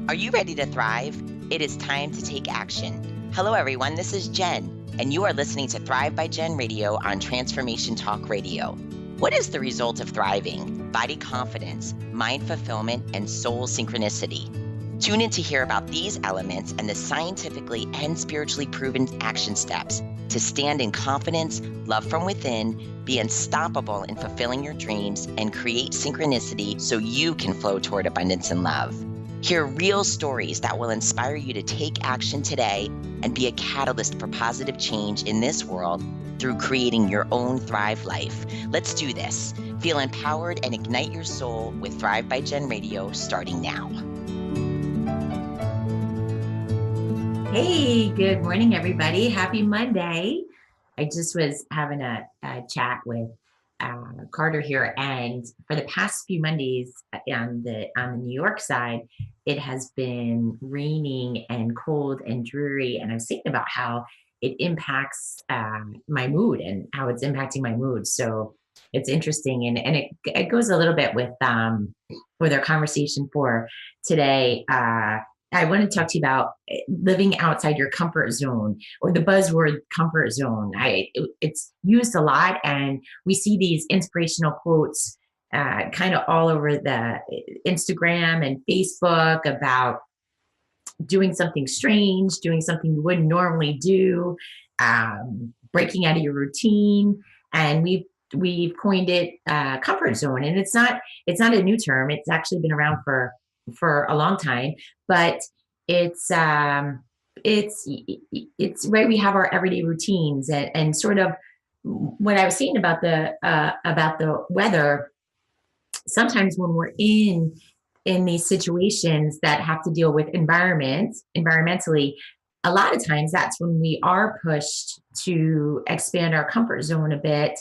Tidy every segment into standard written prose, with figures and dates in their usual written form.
Are you ready to thrive? It is time to take action. Hello, everyone. This is Jen, and you are listening to Thrive by Jen Radio on Transformation Talk Radio. What is the result of thriving? Body confidence, mind fulfillment, and soul synchronicity. Tune in to hear about these elements and the scientifically and spiritually proven action steps to stand in confidence, love from within, be unstoppable in fulfilling your dreams, and create synchronicity so you can flow toward abundance and love. Hear real stories that will inspire you to take action today and be a catalyst for positive change in this world through creating your own Thrive life. Let's do this. Feel empowered and ignite your soul with Thrive by Jen Radio starting now. Hey, good morning, everybody. Happy Monday. I just was having a chat with Carter here, and for the past few Mondays on the New York side, it has been raining and cold and dreary, and I was thinking about how it impacts my mood and how it's impacting my mood. So it's interesting, and it goes a little bit with our conversation for today. I want to talk to you about living outside your comfort zone, or the buzzword comfort zone. It's used a lot, and we see these inspirational quotes kind of all over the Instagram and Facebook about doing something strange, doing something you wouldn't normally do, breaking out of your routine. And we've coined it comfort zone, and it's not a new term. It's actually been around for a long time, but it's where we have our everyday routines, and sort of what I was saying about the weather. Sometimes when we're in these situations that have to deal with environmentally, a lot of times that's when we are pushed to expand our comfort zone a bit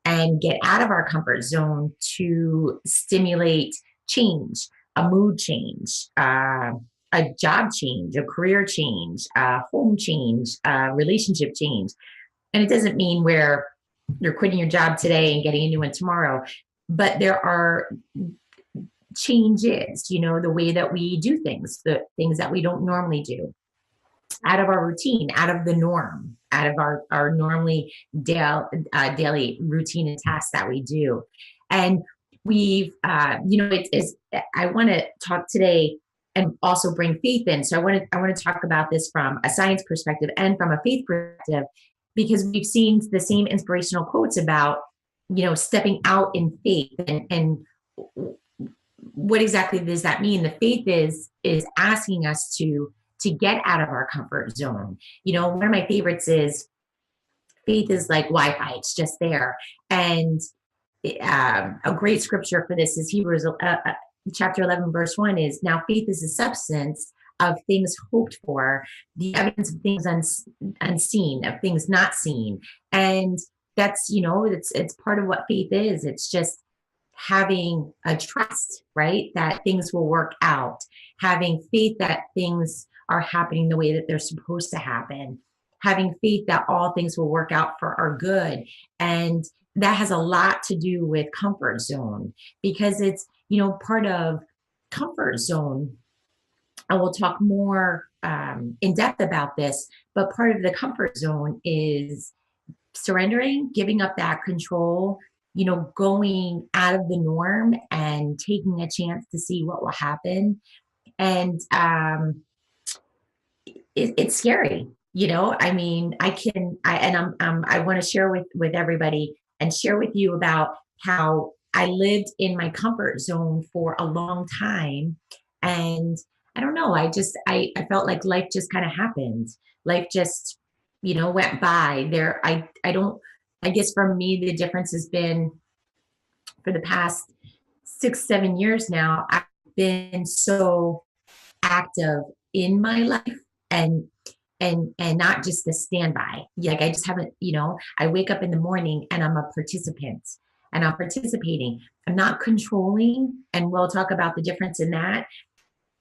and get out of our comfort zone to stimulate change, a mood change, a job change, a career change, a home change, a relationship change. And it doesn't mean where you're quitting your job today and getting a new one tomorrow, but there are changes, the way that we do things, the things that we don't normally do, out of our routine, out of the norm, out of our normally daily routine and tasks that we do. And we've, I want to talk today and also bring faith in. So I want to talk about this from a science perspective and from a faith perspective, because we've seen the same inspirational quotes about, stepping out in faith, and what exactly does that mean? The faith is asking us to get out of our comfort zone. One of my favorites is faith is like Wi-Fi. It's just there. And a great scripture for this is Hebrews chapter 11, verse 1 is, now faith is the substance of things hoped for, the evidence of things unseen, of things not seen. And that's, it's part of what faith is. It's just having a trust, right, that things will work out, having faith that things are happening the way that they're supposed to happen, having faith that all things will work out for our good. And that has a lot to do with comfort zone, because it's, part of comfort zone. And we'll talk more in depth about this, but part of the comfort zone is surrendering, giving up that control, going out of the norm and taking a chance to see what will happen. And it's scary, I mean, I want to share with everybody and share with you about how I lived in my comfort zone for a long time. And I don't know, I felt like life just kind of happened. Life just, went by there. I guess for me, the difference has been, for the past 6-7 years now, I've been so active in my life, and not just a standby. Like, I just haven't, I wake up in the morning and I'm a participant, and I'm participating. I'm not controlling, and we'll talk about the difference in that.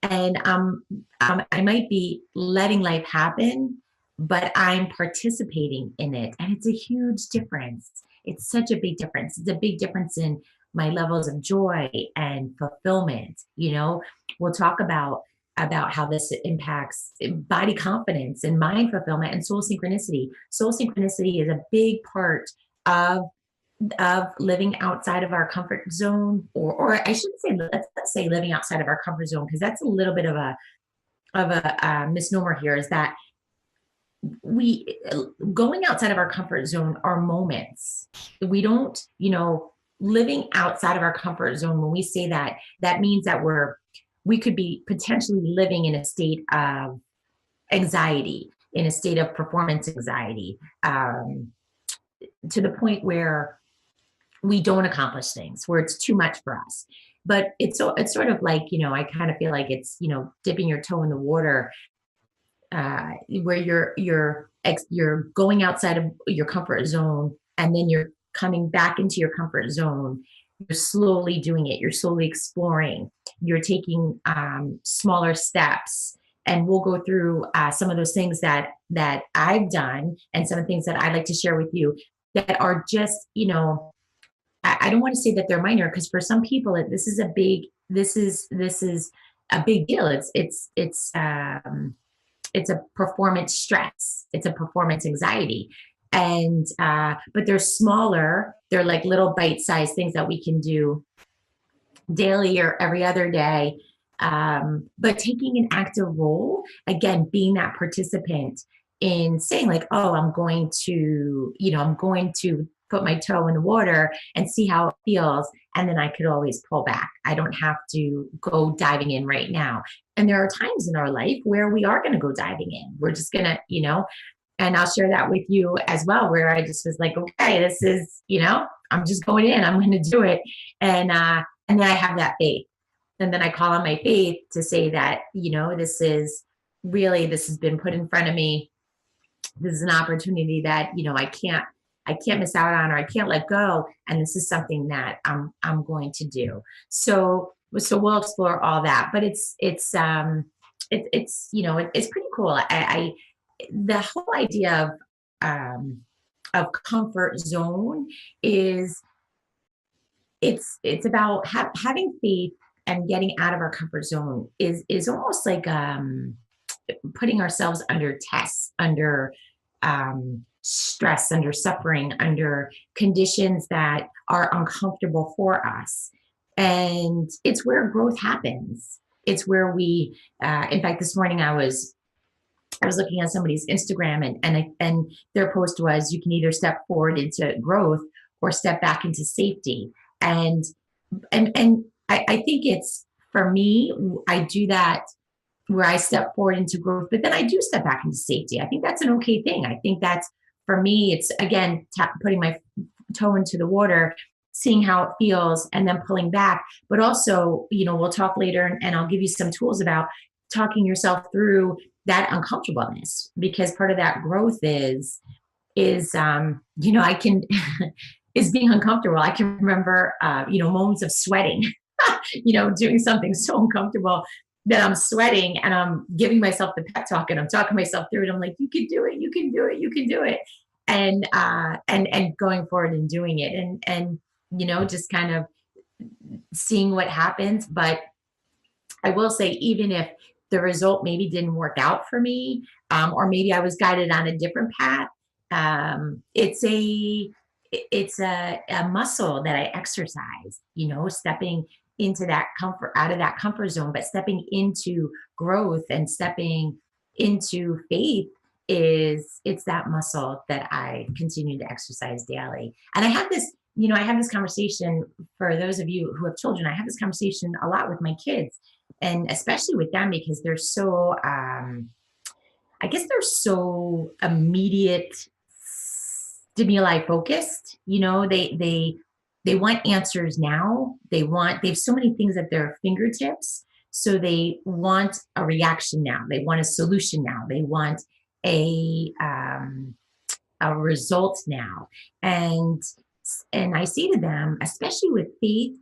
And I might be letting life happen, but I'm participating in it. And it's a huge difference. It's such a big difference. It's a big difference in my levels of joy and fulfillment. We'll talk about about how this impacts body confidence and mind fulfillment and soul synchronicity. Soul synchronicity is a big part of living outside of our comfort zone, or I shouldn't say, let's say living outside of our comfort zone, because that's a little bit of a misnomer here, is that we going outside of our comfort zone are moments. We don't, living outside of our comfort zone, when we say that, that means that we could be potentially living in a state of anxiety, in a state of performance anxiety, to the point where we don't accomplish things, where it's too much for us. But it's sort of like, I kind of feel like it's, dipping your toe in the water, where you're going outside of your comfort zone, and then you're coming back into your comfort zone. You're slowly doing it. You're slowly exploring. You're taking smaller steps. And we'll go through some of those things that I've done, and some of the things that I'd like to share with you that are just, I don't want to say that they're minor, because for some people this is a big deal. It's a performance stress. It's a performance anxiety. And, but they're smaller. They're like little bite-sized things that we can do daily or every other day. But taking an active role, again, being that participant in saying like, oh, I'm going to put my toe in the water and see how it feels. And then I could always pull back. I don't have to go diving in right now. And there are times in our life where we are going to go diving in. We're just going to, and I'll share that with you as well, where I just was like, okay, this is, I'm just going in, I'm going to do it. And then I have that faith. And then I call on my faith to say that, this has been put in front of me. This is an opportunity that, I can't miss out on, or I can't let go. And this is something that I'm going to do. So we'll explore all that, but it's pretty cool. The whole idea of comfort zone is it's about having faith, and getting out of our comfort zone is almost like putting ourselves under tests, under stress, under suffering, under conditions that are uncomfortable for us. And it's where growth happens. It's where we, in fact, this morning I was looking at somebody's Instagram, and their post was, you can either step forward into growth or step back into safety. And I think it's, for me, I do that where I step forward into growth, but then I do step back into safety. I think that's an okay thing. I think that's, for me, it's, again, putting my toe into the water, seeing how it feels, and then pulling back. But also, we'll talk later, and I'll give you some tools about talking yourself through that uncomfortableness, because part of that growth is I can, is being uncomfortable. I can remember, moments of sweating, doing something so uncomfortable that I'm sweating, and I'm giving myself the pep talk, and I'm talking myself through it. I'm like, you can do it, you can do it, you can do it. And going forward and doing it, and just kind of seeing what happens. But I will say, even if the result maybe didn't work out for me, or maybe I was guided on a different path, it's a muscle that I exercise, stepping into that comfort, out of that comfort zone, but stepping into growth and stepping into faith it's that muscle that I continue to exercise daily. And I have this conversation, for those of you who have children, I have this conversation a lot with my kids, and especially with them, because they're so, I guess they're so immediate stimuli focused. They want answers now. They have so many things at their fingertips. So they want a reaction now. They want a solution now. They want a result now. And I say to them, especially with faith,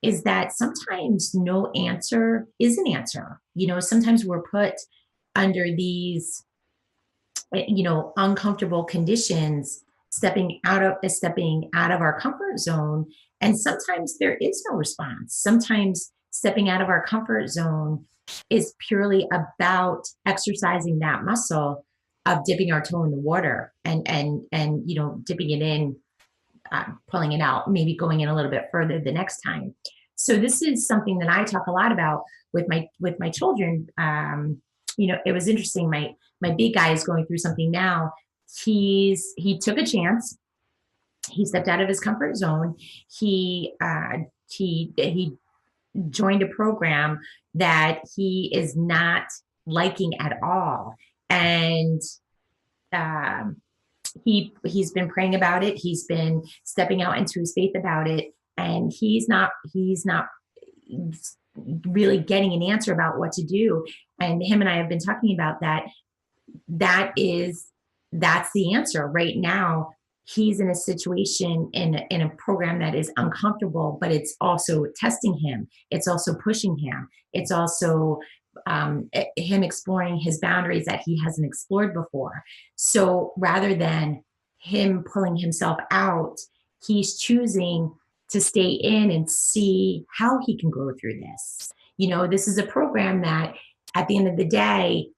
is that sometimes no answer is an answer. Sometimes we're put under these, uncomfortable conditions, stepping out of our comfort zone. And sometimes there is no response. Sometimes stepping out of our comfort zone is purely about exercising that muscle of dipping our toe in the water and dipping it in, pulling it out, maybe going in a little bit further the next time. So this is something that I talk a lot about with my children. It was interesting. My big guy is going through something now. He took a chance. He stepped out of his comfort zone. He joined a program that he is not liking at all, and he's been praying about it. He's been stepping out into his faith about it, and he's not really getting an answer about what to do. And him and I have been talking about that. That's the answer right now. He's in a situation in a program that is uncomfortable, but it's also testing him. It's also pushing him. It's also him exploring his boundaries that he hasn't explored before. So rather than him pulling himself out, he's choosing to stay in and see how he can grow through this. This is a program that at the end of the day,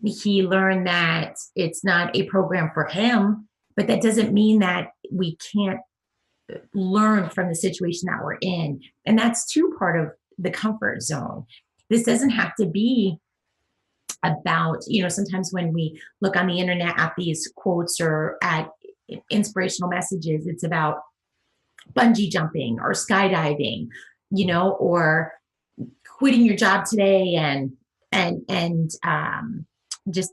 he learned that it's not a program for him, but that doesn't mean that we can't learn from the situation that we're in. And that's too part of the comfort zone. This doesn't have to be about, sometimes when we look on the internet at these quotes or at inspirational messages, it's about bungee jumping or skydiving, or quitting your job today and just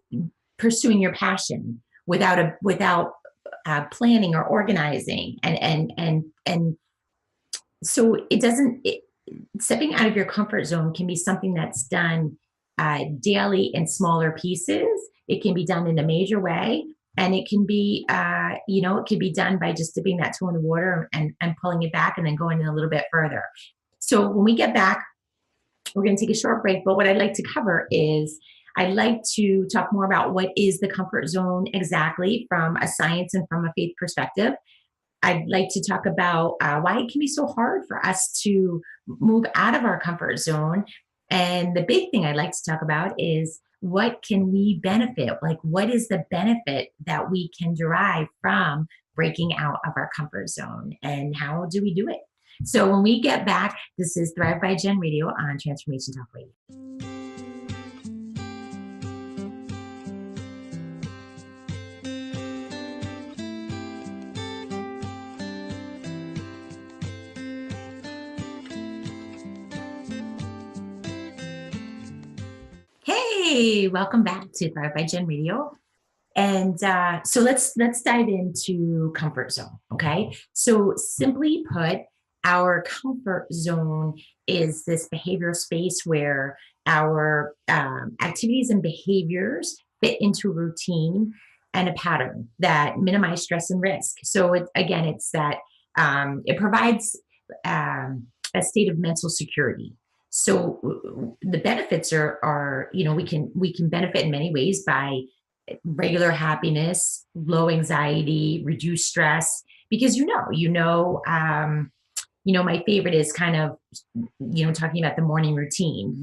pursuing your passion without planning or organizing. And so stepping out of your comfort zone can be something that's done daily in smaller pieces. It can be done in a major way. And it can be, it can be done by just dipping that toe in the water and pulling it back and then going in a little bit further. So when we get back, we're going to take a short break. But what I'd like to cover is I'd like to talk more about what is the comfort zone exactly from a science and from a faith perspective. I'd like to talk about why it can be so hard for us to move out of our comfort zone. And the big thing I'd like to talk about is what can we benefit? Like, what is the benefit that we can derive from breaking out of our comfort zone? And how do we do it? So when we get back, this is Thrive by Jen Radio on Transformation Talk Radio. Hey, welcome back to Thrive by Jen Radio. And so let's dive into comfort zone. Okay. So simply put, our comfort zone is this behavioral space where our activities and behaviors fit into a routine and a pattern that minimize stress and risk. So it's that it provides a state of mental security. So the benefits are we can benefit in many ways by regular happiness, low anxiety, reduced stress, because my favorite is kind of, talking about the morning routine.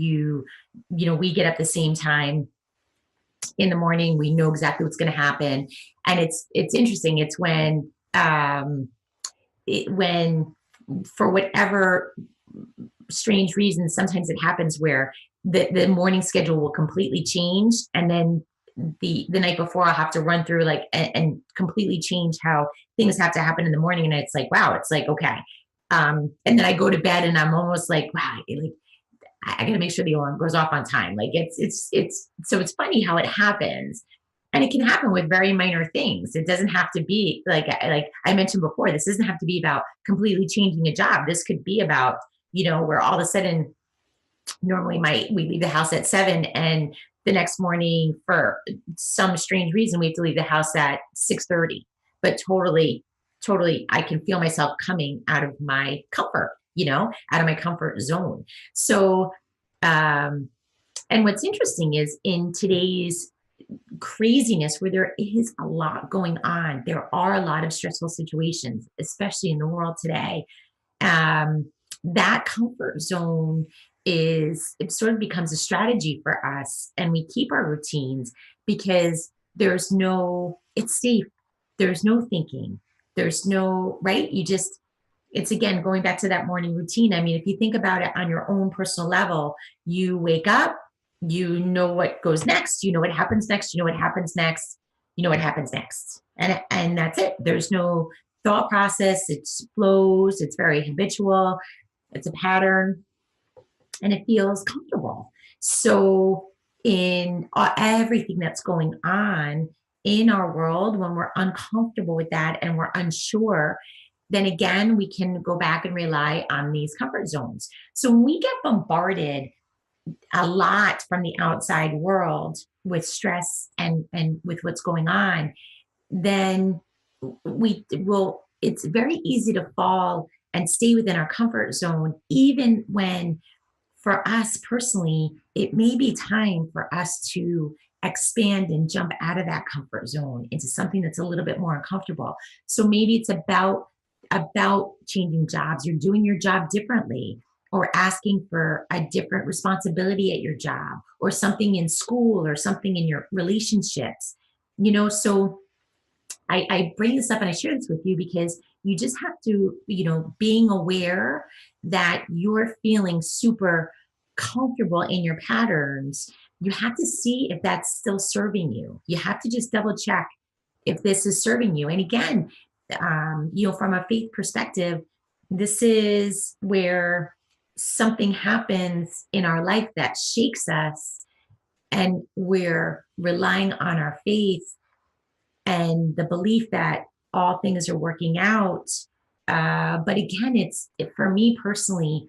We get up the same time in the morning. We know exactly what's going to happen. And it's interesting. It's when for whatever strange reasons, sometimes it happens where the morning schedule will completely change. And then the night before I'll have to run through and completely change how things have to happen in the morning. And it's like, wow, it's like, okay. And then I go to bed and I'm almost like, wow, I got to make sure the alarm goes off on time. So it's funny how it happens, and it can happen with very minor things. It doesn't have to be like I mentioned before, this doesn't have to be about completely changing a job. This could be about, where all of a sudden, normally we leave the house at 7 and the next morning for some strange reason, we have to leave the house at 6:30, but totally, I can feel myself coming out of my comfort, out of my comfort zone. So, and what's interesting is in today's craziness where there is a lot going on, there are a lot of stressful situations, especially in the world today. That comfort zone is it sort of becomes a strategy for us, and we keep our routines because it's safe. There's no thinking. There's no, right? It's again going back to that morning routine. I mean, if you think about it on your own personal level, you wake up, you know what goes next, you know what happens next, you know what happens next, you know what happens next. And that's it. There's no thought process. It flows, it's very habitual, it's a pattern, and it feels comfortable. So in everything that's going on in our world, when we're uncomfortable with that and we're unsure, then again, we can go back and rely on these comfort zones. So when we get bombarded a lot from the outside world with stress and with what's going on, then it's very easy to fall and stay within our comfort zone, even when for us personally, it may be time for us to expand and jump out of that comfort zone into something that's a little bit more uncomfortable. So maybe it's about changing jobs. You're doing your job differently, or asking for a different responsibility at your job, or something in school, or something in your relationships. So I bring this up and I share this with you because you just have to, being aware that you're feeling super comfortable in your patterns, you have to see if that's still serving you. You have to just double check if this is serving you. And again, from a faith perspective, this is where something happens in our life that shakes us, and we're relying on our faith and the belief that all things are working out. But again, for me personally,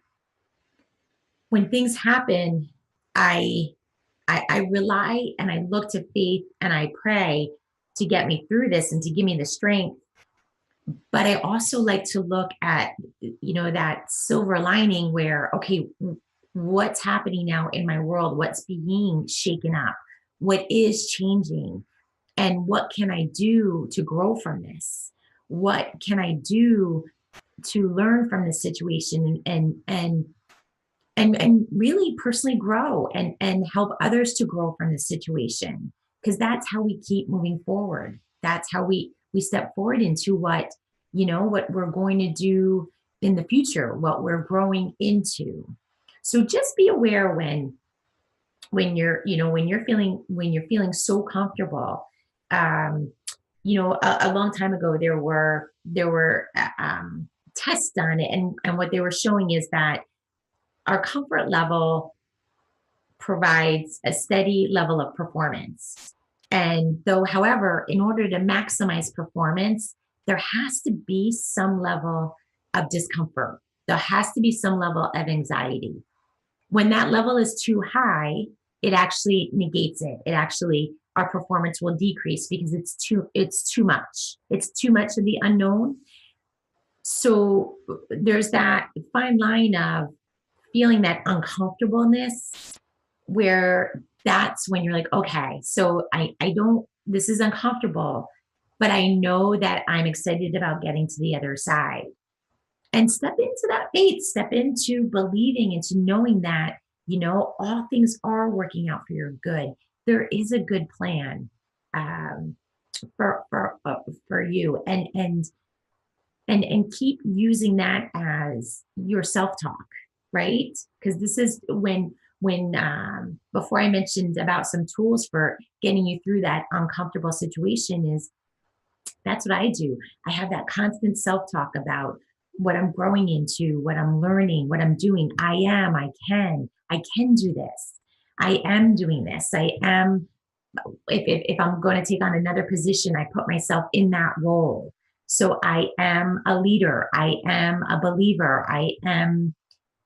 when things happen, I rely and I look to faith and I pray to get me through this and to give me the strength. But I also like to look at, that silver lining where, okay, what's happening now in my world? What's being shaken up? What is changing? And what can I do to grow from this? What can I do to learn from this situation and really personally grow and help others to grow from this situation? Because that's how we keep moving forward. That's how we step forward into what we're going to do in the future, what we're growing into. So just be aware when you're feeling so comfortable. A long time ago, there were tests done, and what they were showing is that our comfort level provides a steady level of performance. And however, in order to maximize performance, there has to be some level of discomfort. There has to be some level of anxiety. When that level is too high, it actually negates it. Our performance will decrease because it's too much. It's too much of the unknown. So there's that fine line of feeling that uncomfortableness, where that's when you're like, okay, so this is uncomfortable, but I know that I'm excited about getting to the other side. And step into that faith, step into believing, into knowing that, all things are working out for your good. There is a good plan for you, and keep using that as your self-talk, right? Because this is when before I mentioned about some tools for getting you through that uncomfortable situation, is that's what I do. I have that constant self-talk about what I'm growing into, what I'm learning, what I'm doing. I can do this. I am doing this. If I'm going to take on another position, I put myself in that role. So I am a leader. I am a believer. I am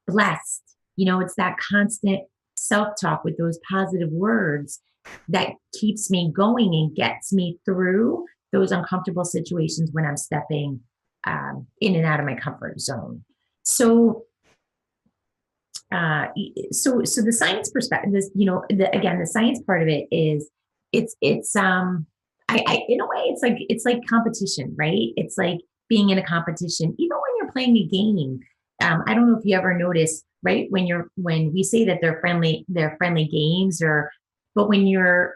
blessed. It's that constant self-talk with those positive words that keeps me going and gets me through those uncomfortable situations when I'm stepping in and out of my comfort zone. So the science perspective, the science part of it is it's I in a way it's like competition, right? It's like being in a competition. Even when you're playing a game, I don't know if you ever notice, right? When we say that they're friendly games, but when you're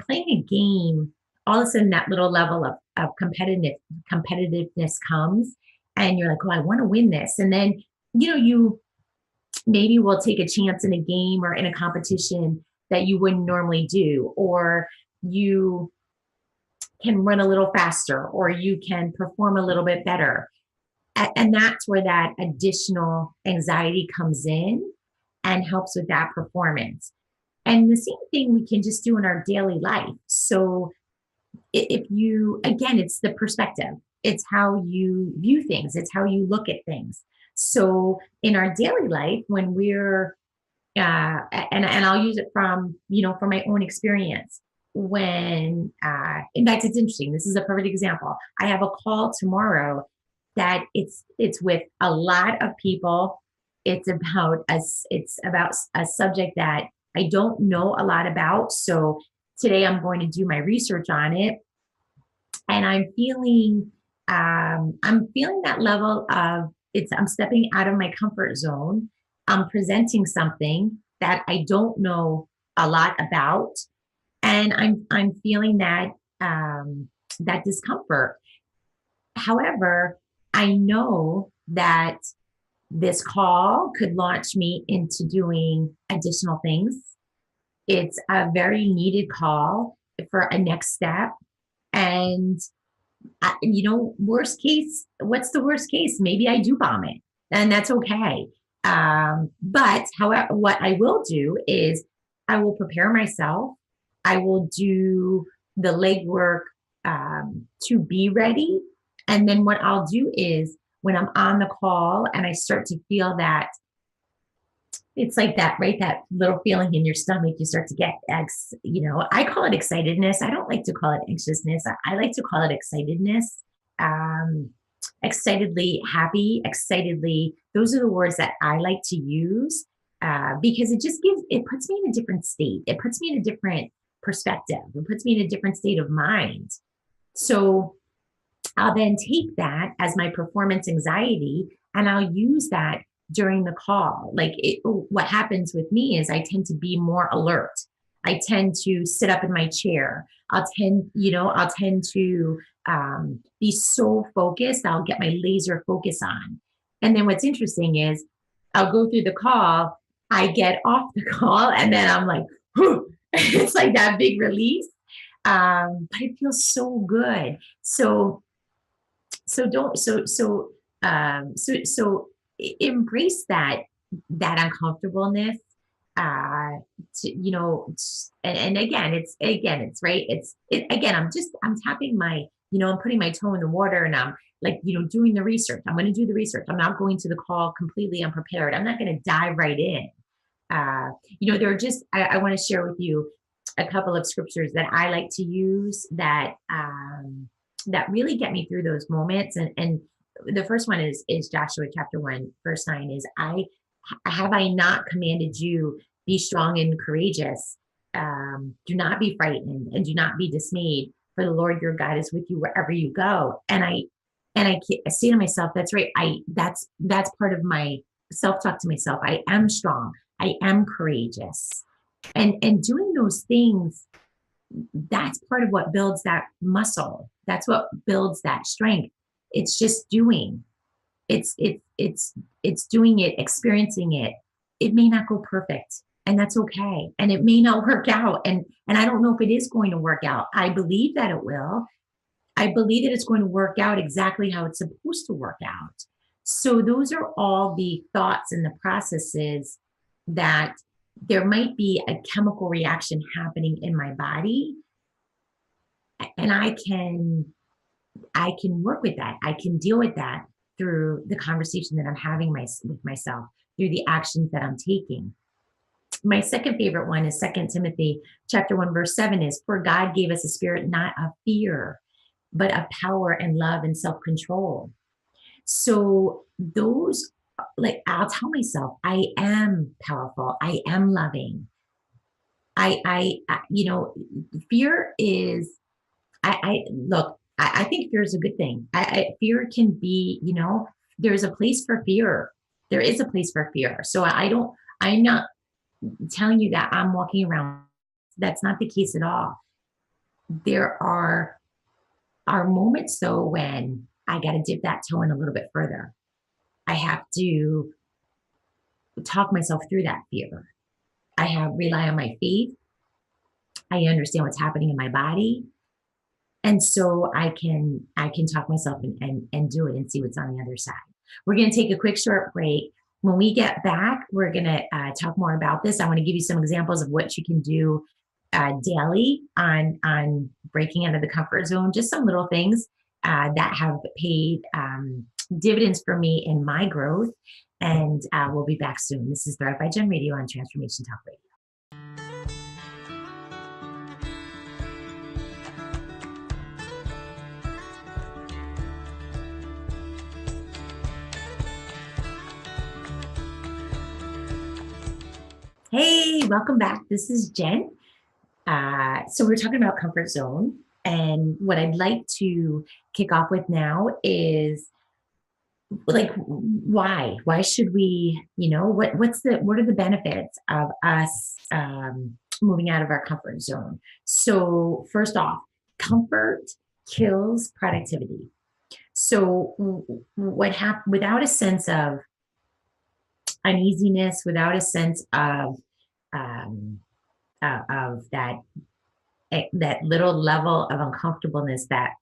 playing a game, all of a sudden that little level of competitiveness comes, and you're like, oh, I want to win this. And then, you maybe will take a chance in a game or in a competition that you wouldn't normally do, or you can run a little faster, or you can perform a little bit better. And that's where that additional anxiety comes in and helps with that performance. And the same thing we can just do in our daily life. So if you, again, it's the perspective, it's how you view things, it's how you look at things. So in our daily life, when we're, and I'll use it from my own experience. When, in fact, it's interesting. This is a perfect example. I have a call tomorrow that it's with a lot of people. It's about a subject that I don't know a lot about. So today I'm going to do my research on it, and I'm feeling that level of I'm stepping out of my comfort zone. I'm presenting something that I don't know a lot about, and I'm feeling that discomfort. However, I know that this call could launch me into doing additional things. It's a very needed call for a next step. And, worst case, what's the worst case? Maybe I do bomb it, and that's okay. But however, what I will do is I will prepare myself. I will do the legwork to be ready. And then what I'll do is when I'm on the call and I start to feel that, it's like that, right? That little feeling in your stomach, you start to get, I call it excitedness. I don't like to call it anxiousness. I like to call it excitedness. Excitedly happy, excitedly. Those are the words that I like to use because it puts me in a different state. It puts me in a different perspective. It puts me in a different state of mind. So I'll then take that as my performance anxiety, and I'll use that during the call. What happens with me is I tend to be more alert. I tend to sit up in my chair. I'll tend to be so focused. I'll get my laser focus on. And then what's interesting is I'll go through the call, I get off the call, and then I'm like, whew, it's like that big release. But it feels so good. So embrace that uncomfortableness. And it's right. I'm tapping I'm putting my toe in the water, and I'm doing the research. I'm going to do the research. I'm not going to the call completely unprepared. I'm not going to dive right in. There are I want to share with you a couple of scriptures that I like to use that really get me through those moments. And the first one is Joshua chapter 1, verse 9 is, I not commanded you, be strong and courageous. Do not be frightened and do not be dismayed, for the Lord your God is with you wherever you go. And I say to myself, that's right. That's part of my self-talk to myself. I am strong. I am courageous. And doing those things, that's part of what builds that muscle. That's what builds that strength. It's just doing. It's doing it, experiencing it. It may not go perfect, and that's okay. And it may not work out. And I don't know if it is going to work out. I believe that it will. I believe that it's going to work out exactly how it's supposed to work out. So those are all the thoughts and the processes that there might be a chemical reaction happening in my body. And I can work with that. I can deal with that through the conversation that I'm having with myself, through the actions that I'm taking. My second favorite one is 2 Timothy chapter 1, verse 7 is, for God gave us a spirit not of fear, but of power and love and self-control. So those, I'll tell myself, I am powerful. I am loving. Fear is, I think fear is a good thing. Fear can be, there's a place for fear. There is a place for fear. So I'm not telling you that I'm walking around. That's not the case at all. There are moments though when I got to dip that toe in a little bit further. I have to talk myself through that fear. I have rely on my faith. I understand what's happening in my body. And so I can talk myself and do it and see what's on the other side. We're going to take a quick short break. When we get back, we're going to talk more about this. I want to give you some examples of what you can do daily on breaking out of the comfort zone. Just some little things that have paid dividends for me in my growth. And we'll be back soon. This is Thrive by Jen Radio on Transformation Talk Radio. Hey, welcome back. This is Jen. So we're talking about comfort zone, and what I'd like to kick off with now is like why should we, what are the benefits of us moving out of our comfort zone? So first off, comfort kills productivity. So what happened without a sense of uneasiness, without a sense of that little level of uncomfortableness that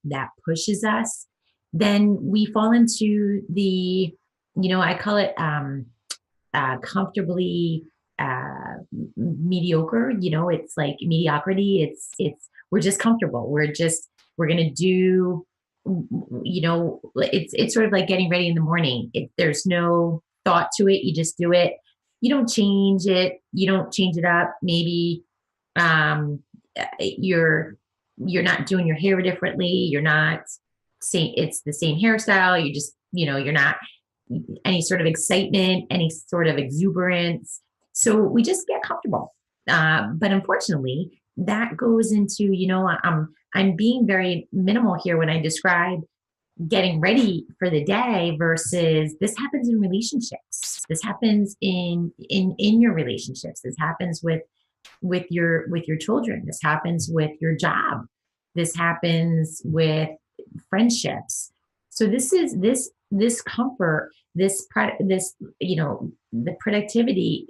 pushes us, then we fall into the, I call it comfortably mediocre. It's like mediocrity. We're just comfortable. We're gonna do, it's sort of like getting ready in the morning. There's no thought to it. You just do it. You don't change it. You don't change it up. Maybe you're not doing your hair differently. You're not saying it's the same hairstyle. You just, you're not any sort of excitement, any sort of exuberance. So we just get comfortable. But unfortunately, that goes into, I'm being very minimal here when I describe getting ready for the day versus this happens in relationships. This happens in your relationships. This happens with your children. This happens with your job. This happens with friendships. So this comfort, the productivity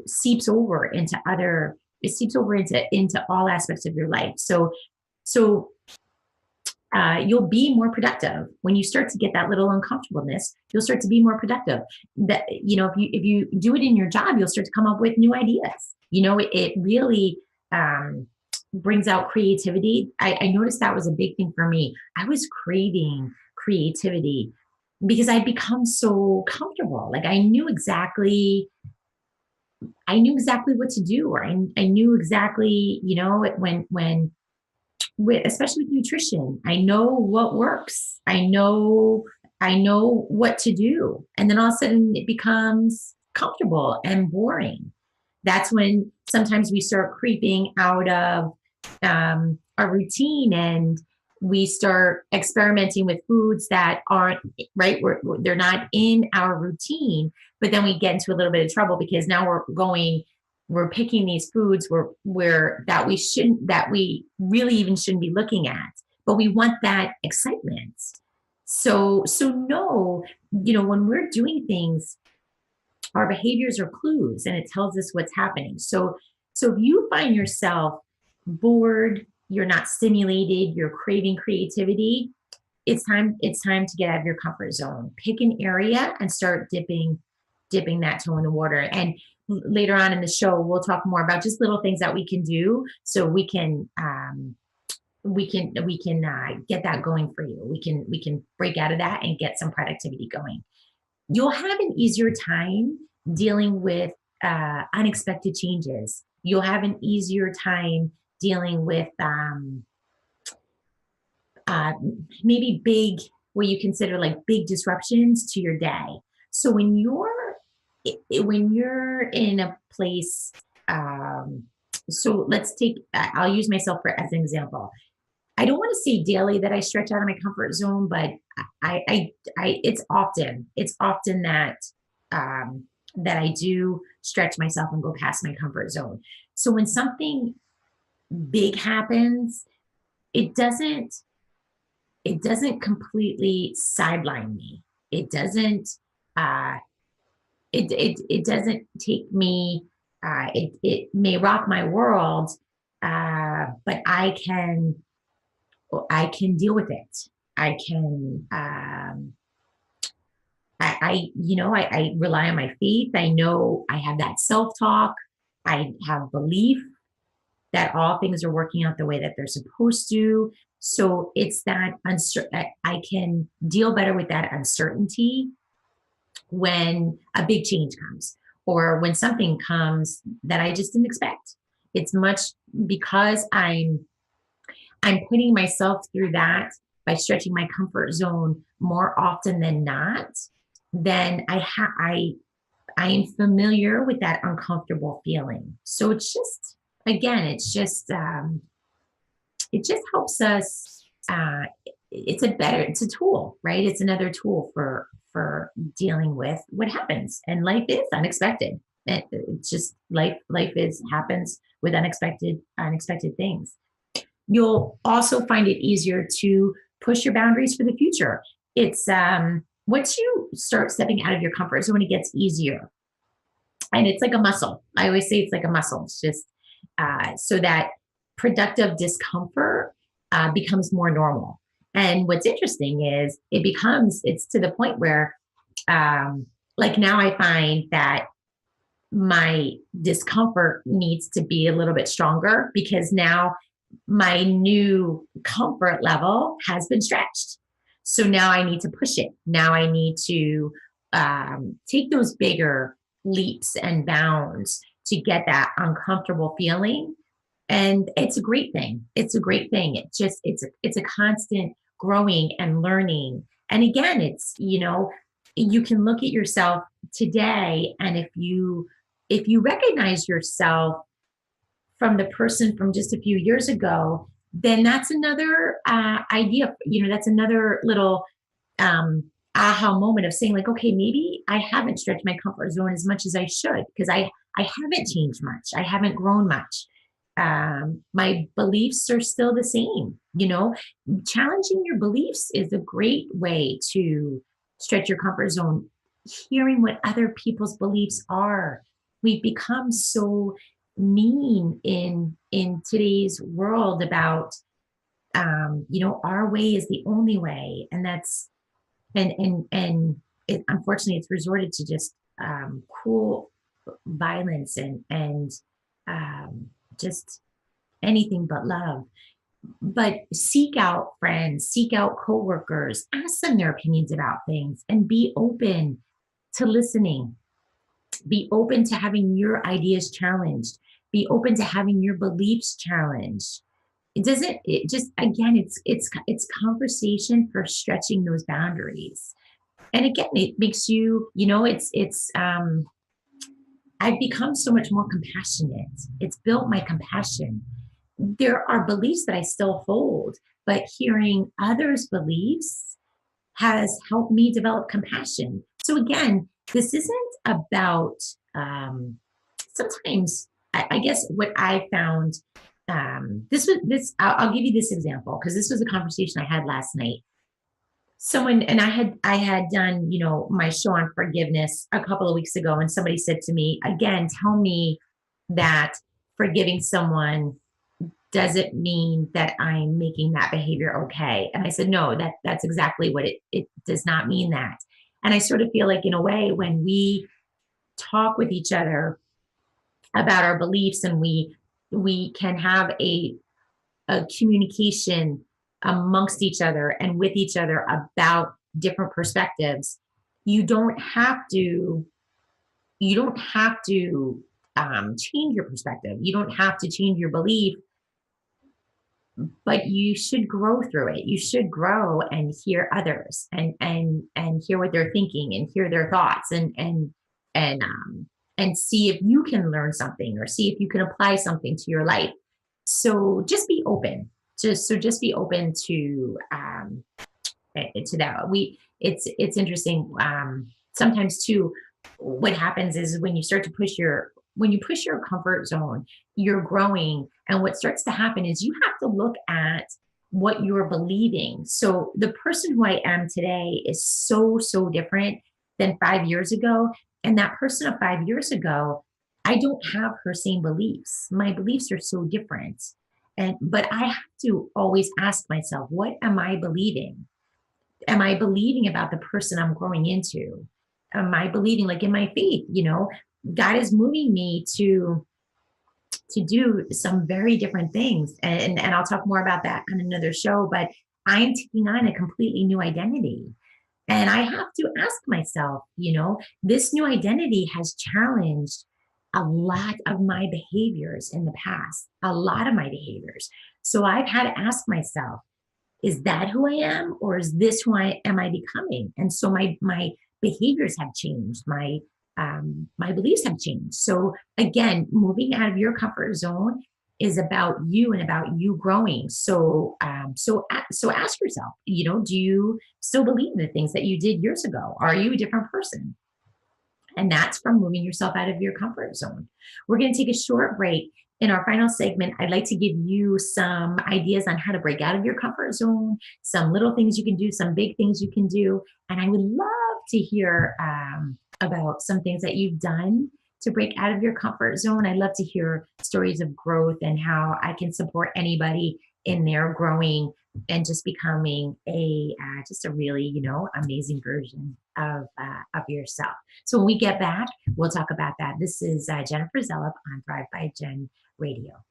seeps over into all aspects of your life. So you'll be more productive when you start to get that little uncomfortableness. You'll start to be more productive. That if you do it in your job, you'll start to come up with new ideas. It really brings out creativity. I noticed that was a big thing for me. I was craving creativity because I'd become so comfortable. Like I knew exactly what to do, or I knew exactly, when especially with nutrition, I know what works. I know what to do. And then all of a sudden it becomes comfortable and boring. That's when sometimes we start creeping out of our routine, and we start experimenting with foods that aren't right. They're not in our routine, but then we get into a little bit of trouble because now we're picking these foods that we really even shouldn't be looking at, but we want that excitement. So no, when we're doing things, our behaviors are clues and it tells us what's happening. So if you find yourself bored, you're not stimulated, you're craving creativity, it's time to get out of your comfort zone. Pick an area and start dipping that toe in the water. And later on in the show, we'll talk more about just little things that we can do so we can get that going for you. We can break out of that and get some productivity going. You'll have an easier time dealing with unexpected changes. You'll have an easier time dealing with maybe big, what you consider like big disruptions to your day. So when you're in a place, so let's take, I'll use myself as an example. I don't want to say daily that I stretch out of my comfort zone, but it's often that, um, that I do stretch myself and go past my comfort zone. So when something big happens, it doesn't, it doesn't completely sideline me. It doesn't, uh, it doesn't take me, it may rock my world, but I can deal with it. I can, I rely on my faith. I know I have that self-talk. I have belief that all things are working out the way that they're supposed to. So it's that I can deal better with that uncertainty when a big change comes or when something comes that I just didn't expect. It's much because I'm putting myself through that by stretching my comfort zone more often than not. Then I am familiar with that uncomfortable feeling. So it's just, again, it just helps us. It's a tool, right? It's another tool for dealing with what happens. And life is unexpected. It's just life is happens with unexpected things. You'll also find it easier to push your boundaries for the future. It's once you start stepping out of your comfort zone, it gets easier. And it's like a muscle. I always say it's like a muscle. It's just so that productive discomfort becomes more normal. And what's interesting is it's to the point where, like now I find that my discomfort needs to be a little bit stronger because now my new comfort level has been stretched. So now I need to push it. Now I need to take those bigger leaps and bounds to get that uncomfortable feeling. And it's a great thing. It's a great thing. It's a constant growing and learning. And again, you can look at yourself today, and if you recognize yourself from the person from just a few years ago, then that's another idea. That's another little aha moment of saying like, okay, maybe I haven't stretched my comfort zone as much as I should because I haven't changed much. I haven't grown much. My beliefs are still the same. Challenging your beliefs is a great way to stretch your comfort zone. Hearing what other people's beliefs are. We've become so mean in today's world about our way is the only way, and that's unfortunately it's resorted to just cruel violence and just anything but love. But seek out friends, seek out coworkers, ask them their opinions about things, and be open to listening. Be open to having your ideas challenged. Be open to having your beliefs challenged. It just again, it's conversation for stretching those boundaries. And again, it makes I've become so much more compassionate. It's built my compassion. There are beliefs that I still hold, but hearing others' beliefs has helped me develop compassion. So again, this isn't about sometimes I guess what I found I'll give you this example because this was a conversation I had last night. Someone and I had done my show on forgiveness a couple of weeks ago, and somebody said to me again, tell me that forgiving someone doesn't mean that I'm making that behavior okay. And I said, no, that's exactly what it does not mean that. And I sort of feel like in a way when we talk with each other about our beliefs and we can have a communication amongst each other and with each other about different perspectives, you don't have to change your perspective. You don't have to change your belief, but you should grow through it. You should grow and hear others and hear what they're thinking and hear their thoughts and see if you can learn something or see if you can apply something to your life. So just be open just be open to that. It's interesting. Sometimes too, what happens is when you start to when you push your comfort zone, you're growing. And what starts to happen is you have to look at what you're believing. So the person who I am today is so different than 5 years ago. And that person of 5 years ago, I don't have her same beliefs. My beliefs are so different. But I have to always ask myself, what am I believing? Am I believing about the person I'm growing into? Am I believing, like, in my faith, God is moving me to do some very different things. And I'll talk more about that on another show, but I'm taking on a completely new identity. And I have to ask myself, this new identity has challenged a lot of my behaviors in the past, a lot of my behaviors. So I've had to ask myself, is that who I am, or is this who I am I becoming? And so my behaviors have changed. My beliefs have changed. So again, moving out of your comfort zone is about you and about you growing. So ask yourself, do you still believe in the things that you did years ago? Are you a different person? And that's from moving yourself out of your comfort zone. We're going to take a short break. In our final segment, I'd like to give you some ideas on how to break out of your comfort zone, some little things you can do, some big things you can do. And I would love to hear about some things that you've done to break out of your comfort zone. I'd love to hear stories of growth and how I can support anybody in their growing and just becoming just a really, amazing version of yourself. So when we get back, we'll talk about that. This is Jennifer Zellup on Thrive by Jen Radio.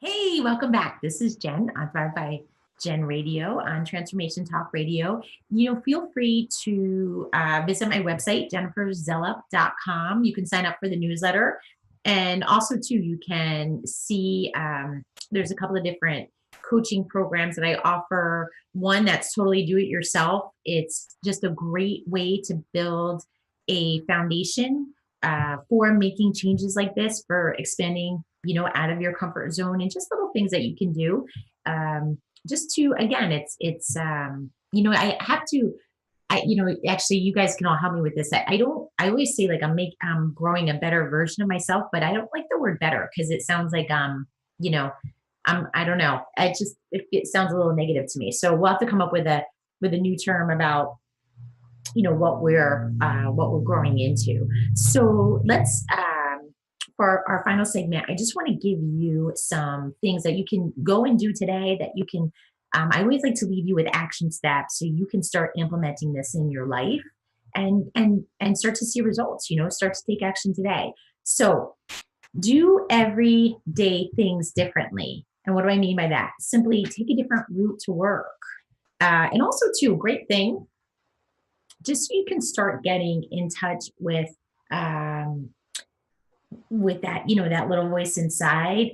Hey, welcome back. This is Jen on Thrive by Jen Radio on Transformation Talk Radio. Feel free to visit my website, jenniferzellup.com. You can sign up for the newsletter. And also, too, you can see there's a couple of different coaching programs that I offer. One that's totally do-it-yourself. It's just a great way to build a foundation for making changes like this, for expanding, out of your comfort zone, and just little things that you can do. Just to, again, I have to, actually, you guys can all help me with this. I always say, like, I'm growing a better version of myself, but I don't like the word better because it sounds like, I don't know. It sounds a little negative to me. So we'll have to come up with a new term about, what we're growing into. So let's, for our final segment, I just want to give you some things that you can go and do today that you can, I always like to leave you with action steps so you can start implementing this in your life and start to see results, start to take action today. So do everyday things differently. And what do I mean by that? Simply take a different route to work. And also, too, great thing, just so you can start getting in touch with that, that little voice inside.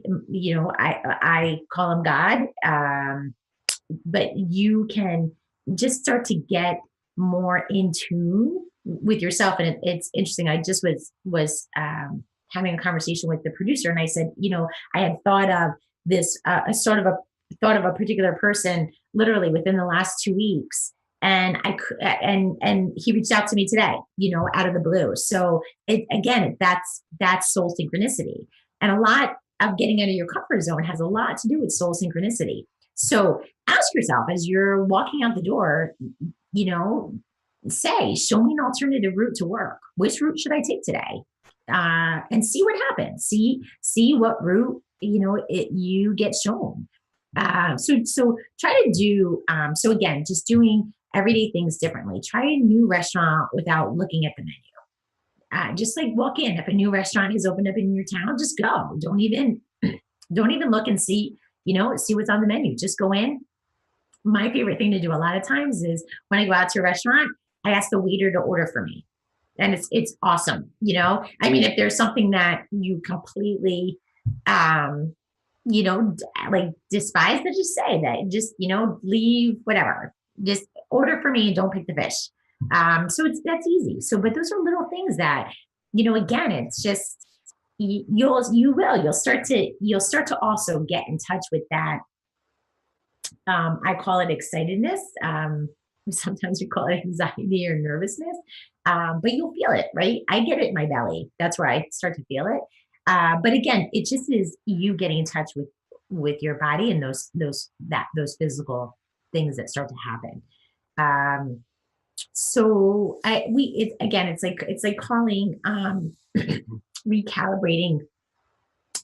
I call him God. But you can just start to get more in tune with yourself. And it's interesting. I just was having a conversation with the producer, and I said, I had thought of this, thought of a particular person literally within the last 2 weeks. And and he reached out to me today, out of the blue. So that's soul synchronicity. And a lot of getting out of your comfort zone has a lot to do with soul synchronicity. So ask yourself as you're walking out the door, say, show me an alternative route to work. Which route should I take today? And see what happens. See what route, you get shown. So try to do, so again, just doing everyday things differently. Try a new restaurant without looking at the menu. Just like walk in. If a new restaurant has opened up in your town, just go. Don't even look and see what's on the menu. Just go in. My favorite thing to do a lot of times is when I go out to a restaurant, I ask the waiter to order for me. And it's awesome. I mean, if there's something that you completely, like despise to just say that, just, leave, whatever, just order for me and don't pick the fish. So that's easy. So, but those are little things that, again, it's just, you'll start to also get in touch with that. I call it excitedness. Sometimes we call it anxiety or nervousness, but you'll feel it, right? I get it in my belly. That's where I start to feel it. But again, it just is you getting in touch with your body and those physical things that start to happen. So it's like calling, recalibrating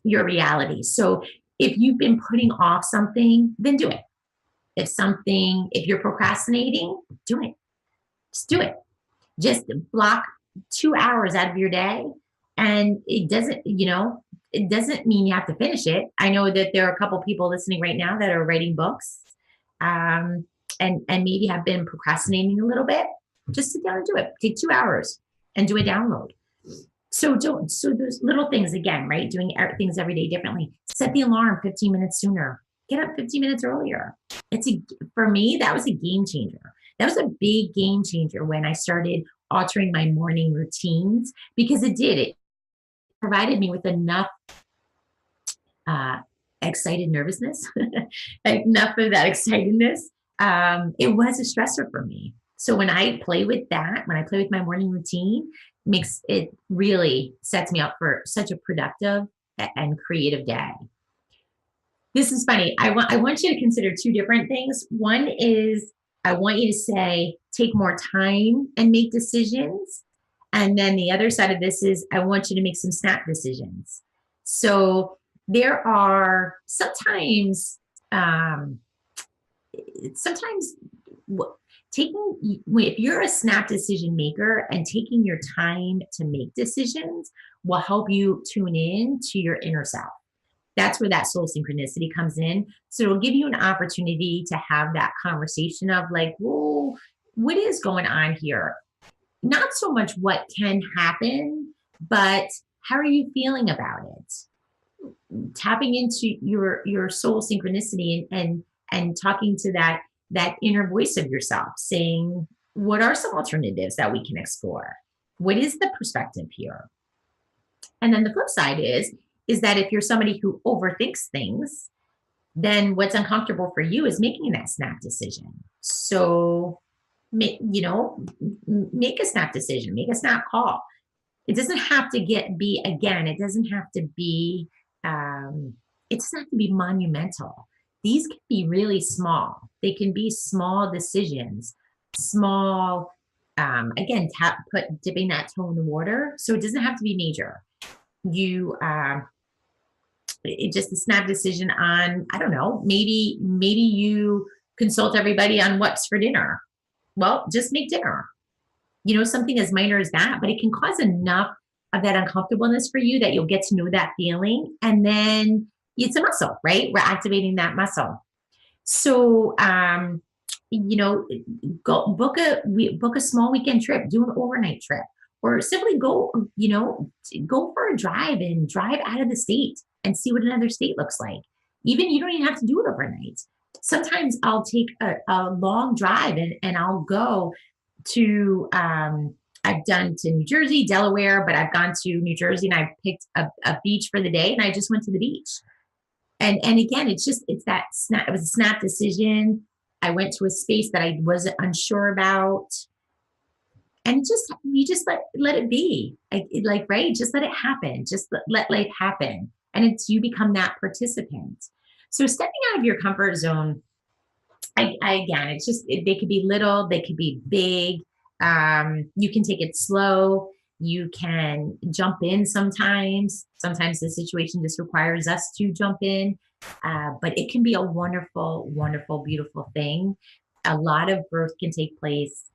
your reality. So if you've been putting off something, then do it. If you're procrastinating, do it. Just do it. Just block 2 hours out of your day. And it doesn't mean you have to finish it. I know that there are a couple people listening right now that are writing books, and maybe have been procrastinating a little bit. Just sit down and do it. Take 2 hours and do a download. So those little things again, right? Doing things every day differently. Set the alarm 15 minutes sooner. Get up 15 minutes earlier. For me, that was a game changer. That was a big game changer when I started altering my morning routines, because it provided me with enough excited nervousness, enough of that excitedness. It was a stressor for me. So when I play with my morning routine, it really sets me up for such a productive and creative day. This is funny. I want you to consider two different things. One is I want you to say, take more time and make decisions. And then the other side of this is I want you to make some snap decisions. So there are sometimes if you're a snap decision maker, and taking your time to make decisions will help you tune in to your inner self. That's where that soul synchronicity comes in. So it'll give you an opportunity to have that conversation of like, whoa, what is going on here? Not so much what can happen, but how are you feeling about it? Tapping into your soul synchronicity and talking to that inner voice of yourself, saying, what are some alternatives that we can explore? What is the perspective here? And then the flip side is that if you're somebody who overthinks things, then what's uncomfortable for you is making that snap decision. So, make a snap decision, make a snap call. It doesn't have to it doesn't have to be, it doesn't have to be monumental. These can be really small. They can be small decisions, small, again, dipping that toe in the water. So it doesn't have to be major. It's just a snap decision on, I don't know, maybe you consult everybody on what's for dinner. Well, just make dinner. Something as minor as that, but it can cause enough of that uncomfortableness for you that you'll get to know that feeling. And then it's a muscle, right? We're activating that muscle. So, book a small weekend trip, do an overnight trip, or simply go for a drive out of the state and see what another state looks like. Even you don't even have to do it overnight. Sometimes I'll take a long drive and I'll go to, I've done to New Jersey, Delaware, but I've gone to New Jersey and I picked a beach for the day and I just went to the beach. And again, it's that snap. It was a snap decision. I went to a space that I wasn't unsure about. And you just let it be, right? Just let it happen. Just let life happen. And you become that participant. So stepping out of your comfort zone, again, they could be little, they could be big. You can take it slow. You can jump in sometimes. Sometimes the situation just requires us to jump in. But it can be a wonderful, wonderful, beautiful thing. A lot of growth can take place.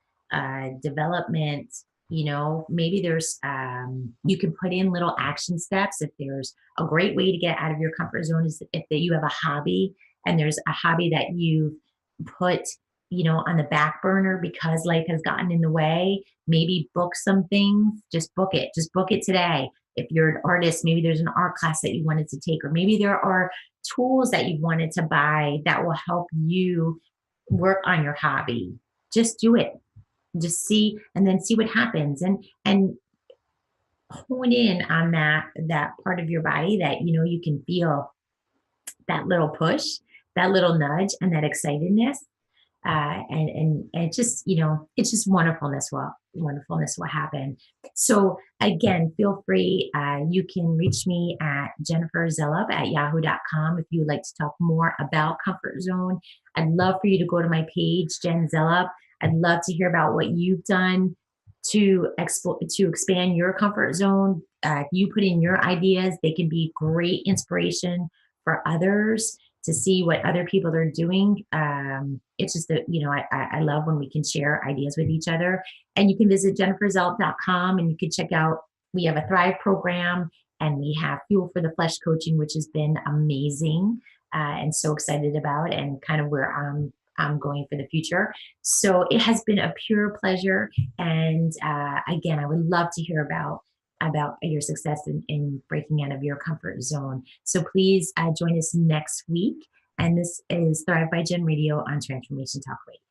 Development, maybe there's, you can put in little action steps. If there's a great way to get out of your comfort zone is if you have a hobby and there's a hobby that you've put, on the back burner because life has gotten in the way, maybe book some things, just book it today. If you're an artist, maybe there's an art class that you wanted to take, or maybe there are tools that you wanted to buy that will help you work on your hobby. Just do it. Just see, and then see what happens, and hone in on that part of your body that you can feel that little push, that little nudge, and that excitedness. And it just, it's just wonderfulness will happen. So again, feel free. You can reach me at jenniferzellup@yahoo.com if you would like to talk more about Comfort Zone. I'd love for you to go to my page, Jen Zellup. I'd love to hear about what you've done to expand your comfort zone. If you put in your ideas, they can be great inspiration for others to see what other people are doing. It's just that, I love when we can share ideas with each other. And you can visit jenniferzellup.com and you can check out, we have a Thrive program and we have Fuel for the Flesh coaching, which has been amazing and so excited about, and kind of where I'm going for the future. So it has been a pure pleasure. And again, I would love to hear about your success in breaking out of your comfort zone. So please join us next week. And this is Thrive by Jen Radio on Transformation Talk Radio.